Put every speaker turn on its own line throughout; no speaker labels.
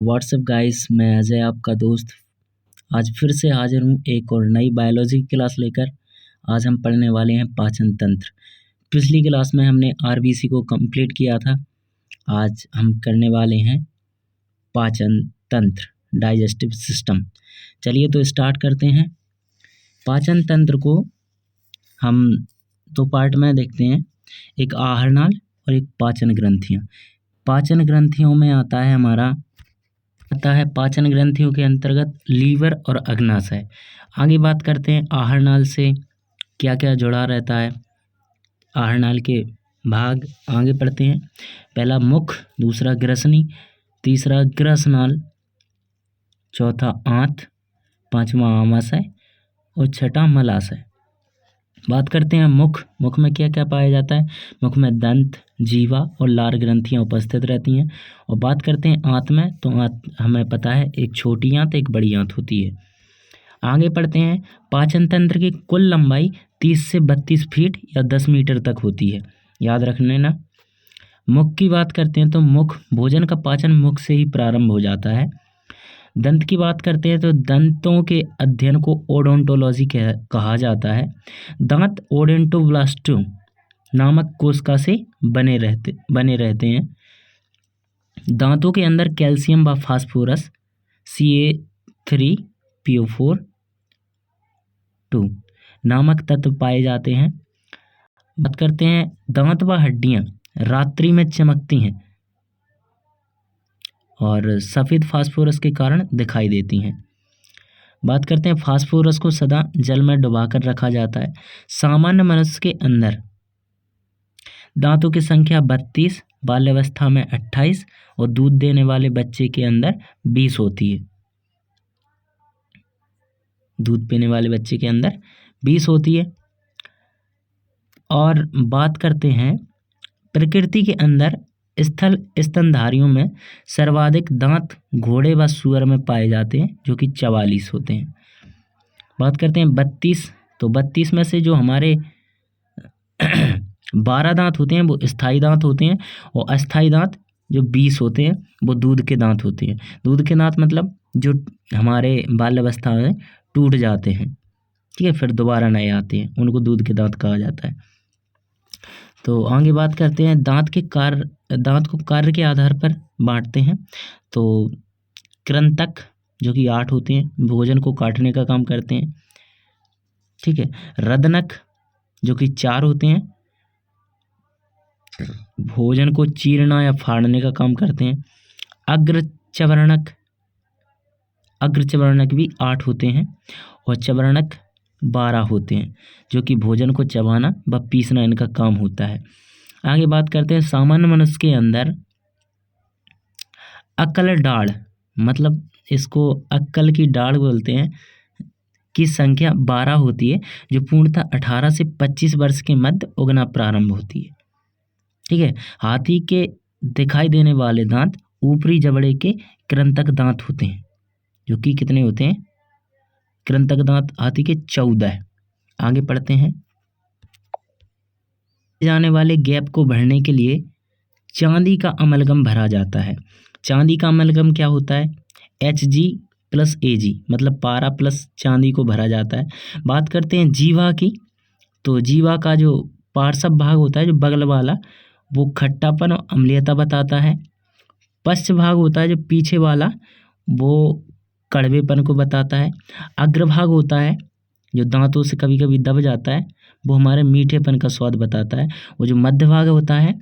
WhatsApp guys, मैं अजय आपका दोस्त आज फिर से हाजिर हूँ एक और नई बायोलॉजी की क्लास लेकर। आज हम पढ़ने वाले हैं पाचन तंत्र। पिछली क्लास में हमने आरबीसी को कंप्लीट किया था। आज हम करने वाले हैं पाचन तंत्र, डाइजेस्टिव सिस्टम। चलिए तो स्टार्ट करते हैं। पाचन तंत्र को हम दो पार्ट में देखते हैं, एक आहार नाल और एक पाचन ग्रंथियाँ। पाचन ग्रंथियों में आता है पाचन ग्रंथियों के अंतर्गत लीवर और अग्नाशय। आगे बात करते हैं आहार नाल से क्या क्या जुड़ा रहता है। आहार नाल के भाग आगे पढ़ते हैं। पहला मुख, दूसरा ग्रसनी, तीसरा ग्रसनाल, चौथा आंत, पांचवा आमाशय और छठा मलाशय। बात करते हैं मुख में क्या क्या पाया जाता है। मुख में दंत, जीवा और लार ग्रंथियां उपस्थित रहती हैं। और बात करते हैं आंत में, तो आंत हमें पता है एक छोटी आंत एक बड़ी आंत होती है। आगे पढ़ते हैं। पाचन तंत्र की कुल लंबाई 30 से 32 फीट या 10 मीटर तक होती है, याद रख लेना। मुख की बात करते हैं तो मुख, भोजन का पाचन मुख से ही प्रारंभ हो जाता है। दंत की बात करते हैं तो दंतों के अध्ययन को ओडोंटोलॉजी कहा जाता है। दांत ओडेंटोब्लास्ट नामक कोशिका से बने रहते हैं। दांतों के अंदर कैल्शियम व फास्फोरस Ca3PO4 नामक तत्व पाए जाते हैं। बात करते हैं दांत व हड्डियां रात्रि में चमकती हैं और सफ़ेद फास्फोरस के कारण दिखाई देती हैं। बात करते हैं फास्फोरस को सदा जल में डुबाकर रखा जाता है। सामान्य मनुष्य के अंदर दांतों की संख्या 32, बाल्यावस्था में 28 और दूध देने वाले बच्चे के अंदर 20 होती है। दूध पीने वाले बच्चे के अंदर 20 होती है। और बात करते हैं प्रकृति के अंदर स्थल स्तनधारियों में सर्वाधिक दांत घोड़े व सूअर में पाए जाते हैं, जो कि 44 होते हैं। बात करते हैं 32, तो 32 में से जो हमारे 12 दांत होते हैं वो स्थायी दांत होते हैं और अस्थायी दांत जो 20 होते हैं वो दूध के दांत होते हैं। दूध के दांत मतलब जो हमारे बाल्यावस्था में टूट जाते हैं, ठीक है, फिर दोबारा नए आते हैं, उनको दूध के दांत कहा जाता है। तो आगे बात करते हैं दांत को कार्य के आधार पर बांटते हैं। तो कृंतक जो कि 8 होते हैं, भोजन को काटने का काम करते हैं, ठीक है। रदनक जो कि 4 होते हैं, भोजन को चीरना या फाड़ने का काम करते हैं। अग्रचवर्णक भी 8 होते हैं और चवर्णक 12 होते हैं, जो कि भोजन को चबाना व पीसना इनका काम होता है। आगे बात करते हैं सामान्य मनुष्य के अंदर अक्ल डाढ़, मतलब इसको अक्ल की डाढ़ बोलते हैं, की संख्या 12 होती है, जो पूर्णतः 18 से 25 वर्ष के मध्य उगना प्रारंभ होती है, ठीक है। हाथी के दिखाई देने वाले दांत ऊपरी जबड़े के कृंतक दांत होते हैं, जो कि कितने होते हैं, कृंतक दांत हाथी के 14। आगे पढ़ते हैं। जाने वाले गैप को भरने के लिए चांदी का अमलगम भरा जाता है। चांदी का अमलगम क्या होता है, Hg+Ag, मतलब पारा प्लस चांदी को भरा जाता है। बात करते हैं जीवा की, तो जीवा का जो पार्श्व भाग होता है, जो बगल वाला, वो खट्टापन और अम्लीयता बताता है। पश्च भाग होता है जो पीछे वाला, वो कड़वेपन को बताता है। अग्रभाग होता है जो दांतों से कभी कभी दब जाता है, वो हमारे मीठेपन का स्वाद बताता है। वो जो मध्य भाग होता है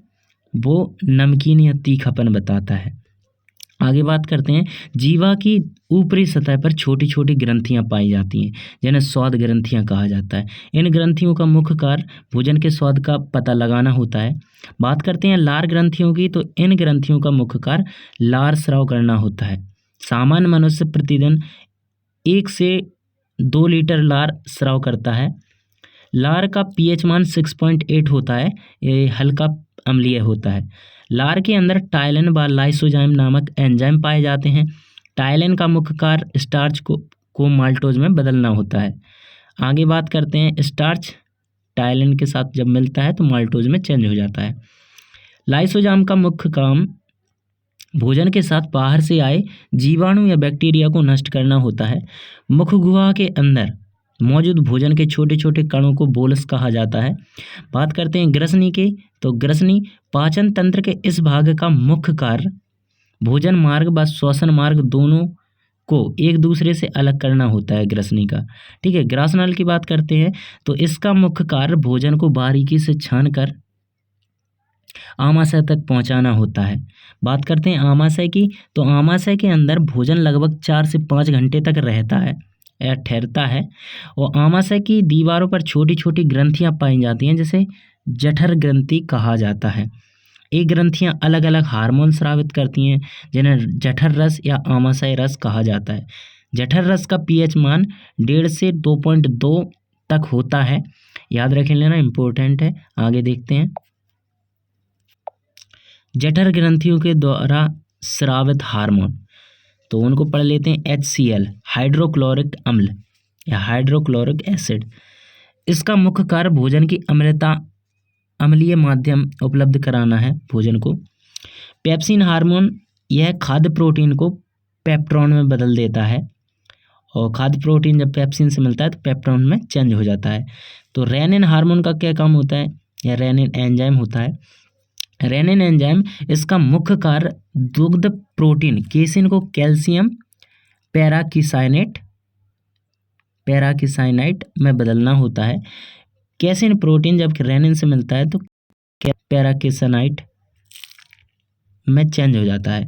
वो नमकीन या तीखापन बताता है। आगे बात करते हैं जीवा की ऊपरी सतह पर छोटी छोटी ग्रंथियां पाई जाती हैं, जिन्हें स्वाद ग्रंथियां कहा जाता है। इन ग्रंथियों का मुख्य कार्य भोजन के स्वाद का पता लगाना होता है। बात करते हैं लार ग्रंथियों की, तो इन ग्रंथियों का मुख्य कार्य लार स्राव करना होता है। सामान्य मनुष्य प्रतिदिन 1 से 2 लीटर लार स्राव करता है। लार का पीएच मान 6.8 होता है, ये हल्का अम्लीय होता है। लार के अंदर टाइलिन व लाइसोजाइम नामक एंजाइम पाए जाते हैं। टाइलिन का मुख्य कार्य स्टार्च को माल्टोज में बदलना होता है। आगे बात करते हैं स्टार्च टाइलिन के साथ जब मिलता है तो माल्टोज में चेंज हो जाता है। लाइसोजाइम का मुख्य काम भोजन के साथ बाहर से आए जीवाणु या बैक्टीरिया को नष्ट करना होता है। मुख गुहा के अंदर मौजूद भोजन के छोटे छोटे कणों को बोलस कहा जाता है। बात करते हैं ग्रसनी की, तो ग्रसनी पाचन तंत्र के इस भाग का मुख्य कार्य भोजन मार्ग व श्वसन मार्ग दोनों को एक दूसरे से अलग करना होता है ग्रसनी का। ठीक है, ग्रासनल की बात करते हैं तो इसका मुख्य कार्य भोजन को बारीकी से छान कर आमाशय तक पहुंचाना होता है। बात करते हैं आमाशय की, तो आमाशय के अंदर भोजन लगभग 4 से 5 घंटे तक रहता है या ठहरता है, और आमाशय की दीवारों पर छोटी छोटी ग्रंथियां पाई जाती हैं जिसे जठर ग्रंथि कहा जाता है। ये ग्रंथियां अलग अलग हार्मोन स्रावित करती हैं जिन्हें जठर रस या आमाशय रस कहा जाता है। जठर रस का पीएच मान 1.5 से 2.2 तक होता है, याद रख लेना, इम्पोर्टेंट है। आगे देखते हैं, जठर ग्रंथियों के द्वारा स्रावित हार्मोन, तो उनको पढ़ लेते हैं। HCl हाइड्रोक्लोरिक अम्ल या हाइड्रोक्लोरिक एसिड, इसका मुख्य कार्य भोजन की अम्लीय माध्यम उपलब्ध कराना है भोजन को। पेप्सिन हार्मोन, यह खाद्य प्रोटीन को पेप्टोन में बदल देता है, और खाद्य प्रोटीन जब पेप्सिन से मिलता है तो पेप्टोन में चेंज हो जाता है। तो रेनिन हार्मोन का क्या काम होता है, या रेनिन एंजाइम होता है। रेनिन एंजाइम, इसका मुख्य कार्य दुग्ध प्रोटीन केसिन को कैल्शियम पैराकीसाइनेट में बदलना होता है। कैसिन प्रोटीन जब रेनिन से मिलता है तो पैराकीसाइनेट में चेंज हो जाता है।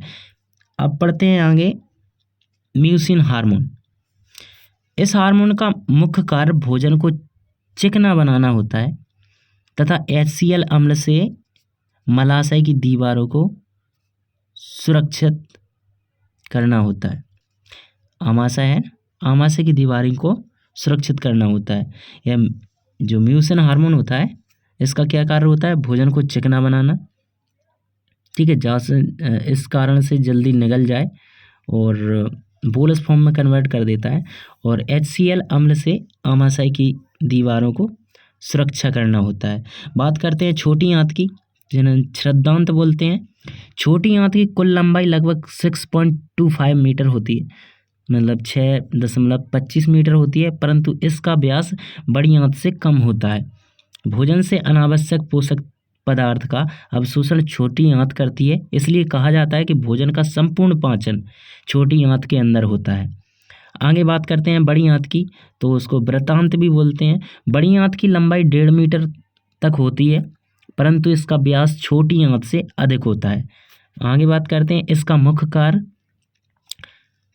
अब पढ़ते हैं आगे, म्यूसिन हार्मोन, इस हार्मोन का मुख्य कार्य भोजन को चिकना बनाना होता है तथा HCl अम्ल से मलाशय की दीवारों को सुरक्षित करना होता है। आमाशय है, आमाशय की दीवारों को सुरक्षित करना होता है। यह जो म्यूसिन हार्मोन होता है इसका क्या कार्य होता है, भोजन को चिकना बनाना। ठीक है, जहाँ से इस कारण से जल्दी निगल जाए और बोलस फॉर्म में कन्वर्ट कर देता है, और HCl अम्ल से आमाशय की दीवारों को सुरक्षा करना होता है। बात करते हैं छोटी आंत की, जिन्हें श्रद्धांत बोलते हैं। छोटी आंत की कुल लंबाई लगभग 6.25 मीटर होती है, मतलब 6.25 मीटर होती है, परंतु इसका व्यास बड़ी आंत से कम होता है। भोजन से अनावश्यक पोषक पदार्थ का अवशोषण छोटी आंत करती है, इसलिए कहा जाता है कि भोजन का संपूर्ण पाचन छोटी आंत के अंदर होता है। आगे बात करते हैं बड़ी आंत की, तो उसको वृत्तांत भी बोलते हैं। बड़ी आंत की लंबाई 1.5 मीटर तक होती है, परंतु इसका व्यास छोटी आंत से अधिक होता है। आगे बात करते हैं, इसका मुख्य कार्य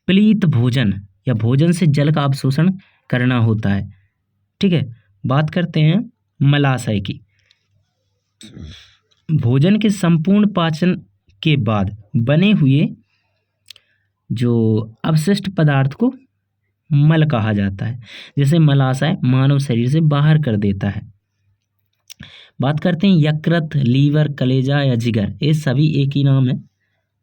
प्लीत भोजन या भोजन से जल का अवशोषण करना होता है। ठीक है, बात करते हैं मलाशय की। भोजन के संपूर्ण पाचन के बाद बने हुए जो अवशिष्ट पदार्थ को मल कहा जाता है, जिसे मलाशय मानव शरीर से बाहर कर देता है। बात करते हैं यकृत, लीवर, कलेजा या जिगर, ये सभी एक ही नाम है,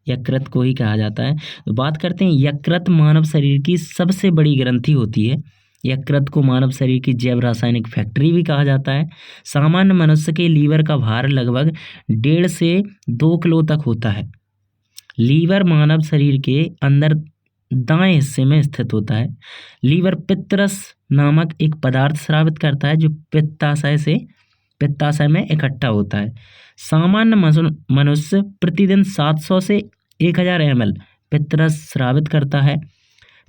यकृत को ही कहा जाता है। तो बात करते हैं यकृत मानव शरीर की सबसे बड़ी ग्रंथि होती है। यकृत को मानव शरीर की जैव रासायनिक फैक्ट्री भी कहा जाता है। सामान्य मनुष्य के लीवर का भार लगभग 1.5 से 2 किलो तक होता है। लीवर मानव शरीर के अंदर दाएं हिस्से में स्थित होता है। लीवर पित्तरस नामक एक पदार्थ स्रावित करता है जो पित्ताशय में इकट्ठा होता है। सामान्य मनुष्य प्रतिदिन 700 से 1000 ml पित्तरस स्रावित करता है।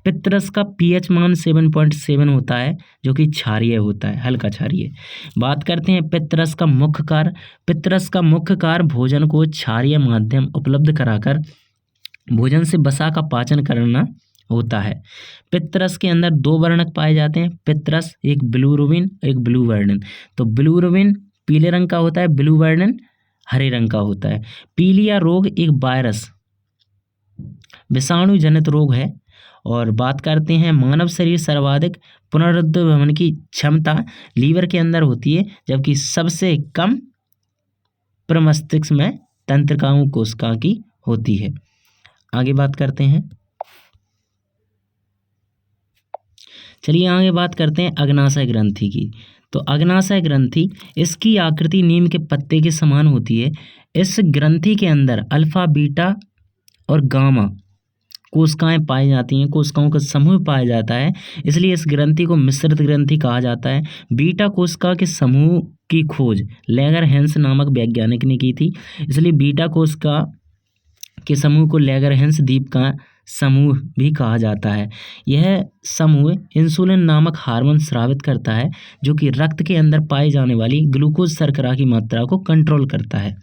पित्तरस का पीएच मान 7.7 होता है, जो कि क्षारीय होता है, हल्का क्षारीय। बात करते हैं पित्तरस का मुख्य कार्य। पित्तरस का मुख्य कार्य भोजन को क्षारीय माध्यम उपलब्ध कराकर भोजन से वसा का पाचन करना होता है। पित्तरस के अंदर 2 वर्णक पाए जाते हैं पित्तरस, एक बिलिरुबिन, एक ब्लू वर्णन। तो बिलिरुबिन पीले रंग का होता है, ब्लू वर्णन हरे रंग का होता है। पीलिया रोग एक वायरस विषाणु जनित रोग है। और बात करते हैं मानव शरीर सर्वाधिक पुनरुद्धारण की क्षमता लीवर के अंदर होती है, जबकि सबसे कम प्रमस्तिष्क में तंत्रिकाओं कोशिका की होती है। आगे बात करते हैं, चलिए आगे बात करते हैं अग्नाशय ग्रंथि की। तो अग्नाशय ग्रंथि, इसकी आकृति नीम के पत्ते के समान होती है। इस ग्रंथि के अंदर अल्फा, बीटा और गामा कोशिकाएं पाई जाती हैं, कोशिकाओं का समूह पाया जाता है, इसलिए इस ग्रंथि को मिश्रित ग्रंथि कहा जाता है। बीटा कोशिका के समूह की खोज लैंगरहैंस नामक वैज्ञानिक ने की थी, इसलिए बीटा कोशिका के समूह को लैंगरहैंस द्वीप का समूह भी कहा जाता है। यह समूह इंसुलिन नामक हार्मोन स्रावित करता है, जो कि रक्त के अंदर पाई जाने वाली ग्लूकोज शर्करा की मात्रा को कंट्रोल करता है।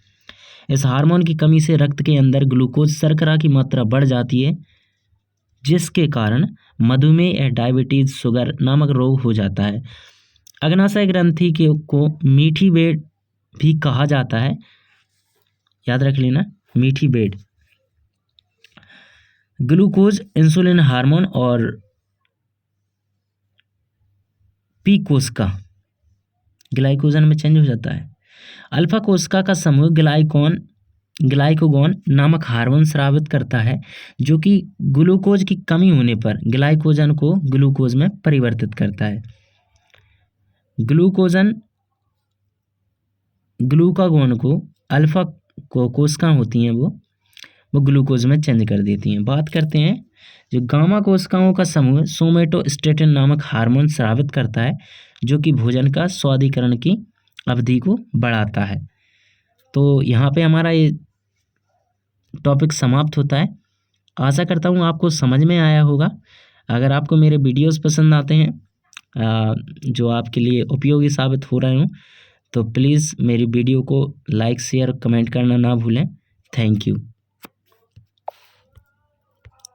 इस हार्मोन की कमी से रक्त के अंदर ग्लूकोज शर्करा की मात्रा बढ़ जाती है, जिसके कारण मधुमेह या डायबिटीज शुगर नामक रोग हो जाता है। अग्नाशय ग्रंथि को मीठी बेड भी कहा जाता है, याद रख लेना, मीठी बेड। ग्लूकोज इंसुलिन हार्मोन और पी कोशिका ग्लाइकोजन में चेंज हो जाता है। अल्फा कोशिका का समूह ग्लाइकोगॉन नामक हार्मोन स्रावित करता है, जो कि ग्लूकोज की कमी होने पर ग्लाइकोजन को ग्लूकोज में परिवर्तित करता है। ग्लूकागॉन को अल्फा कोशिका होती हैं वो ग्लूकोज में चेंज कर देती हैं। बात करते हैं जो गामा कोशिकाओं का समूह सोमेटोस्टेटिन नामक हार्मोन स्रावित करता है, जो कि भोजन का स्वादीकरण की अवधि को बढ़ाता है। तो यहाँ पे हमारा ये टॉपिक समाप्त होता है। आशा करता हूँ आपको समझ में आया होगा। अगर आपको मेरे वीडियोस पसंद आते हैं जो आपके लिए उपयोगी साबित हो रहे हों, तो प्लीज़ मेरी वीडियो को लाइक शेयर कमेंट करना ना भूलें। Thank you.